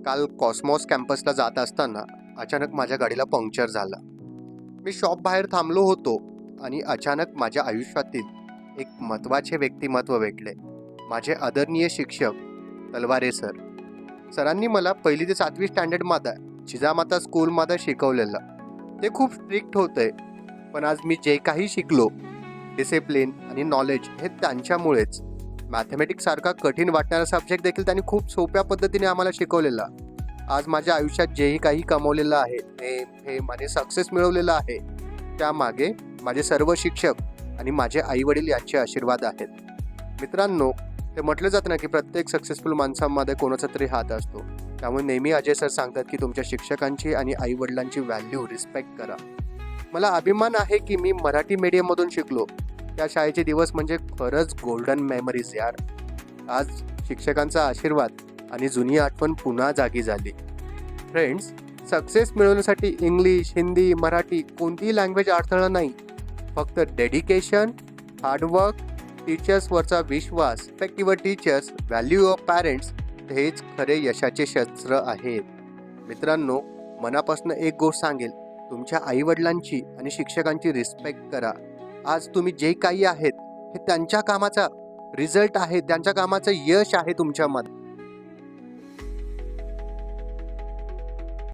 काल कॉस्मॉस कॅम्पसला जात असताना अचानक माझ्या गाडीला पंक्चर झालं. मी शॉप बाहेर थांबलो होतो आणि अचानक माझ्या आयुष्यातील एक महत्त्वाचे व्यक्तिमत्व भेटले. माझे आदरणीय शिक्षक तलवारे सर. सरांनी मला 1ली ते 7वी स्टँडर्डमध्ये जिजामाता स्कूलमध्ये शिकवलेलं. ते खूप स्ट्रिक्ट होते, पण आज मी जे काही शिकलो, डिसिप्लिन आणि नॉलेज हे त्यांच्यामुळेच. मॅथमॅटिक्स सारखा कठीण वाटणारा सब्जेक्ट देखील त्यांनी खूप सोप्या पद्धतीने आम्हाला शिकवलेला. आज माझ्या आयुष्यात जेही काही कमवलेलं आहे, फेम आणि सक्सेस मिळवलेलं आहे, त्यामागे माझे सर्व शिक्षक आणि माझे आईवडील यांचे आशीर्वाद आहेत. मित्रांनो, ते म्हटलं जातं ना की प्रत्येक सक्सेसफुल माणसामध्ये कोणाचा तरी हात असतो. त्यामुळे नेहमी अजय सर सांगतात की तुमच्या शिक्षकांची आणि आईवडिलांची व्हॅल्यू रिस्पेक्ट करा. मला अभिमान आहे की मी मराठी मीडियममधून शिकलो. त्या शाळेचे दिवस म्हणजे खरंच गोल्डन मेमरीज यार. आज शिक्षकांचा आशीर्वाद आणि जुनी आठवण पुन्हा जागी झाली. फ्रेंड्स, सक्सेस मिळवण्यासाठी इंग्लिश, हिंदी, मराठी कोणतीही लँग्वेज अडथळा नाही. फक्त डेडिकेशन, हार्डवर्क, टीचर्सवरचा विश्वास, respect your teachers, value of parents हेच खरे यशाचे शस्त्र आहेत. मित्रांनो, मनापासून एक गोष्ट सांगेल, तुमच्या आईवडिलांची आणि शिक्षकांची रिस्पेक्ट करा. आज तुम्ही जे काही आहेत हे त्यांच्या कामाचा रिझल्ट आहे, त्यांच्या कामाचं यश आहे तुमच्यामध्ये.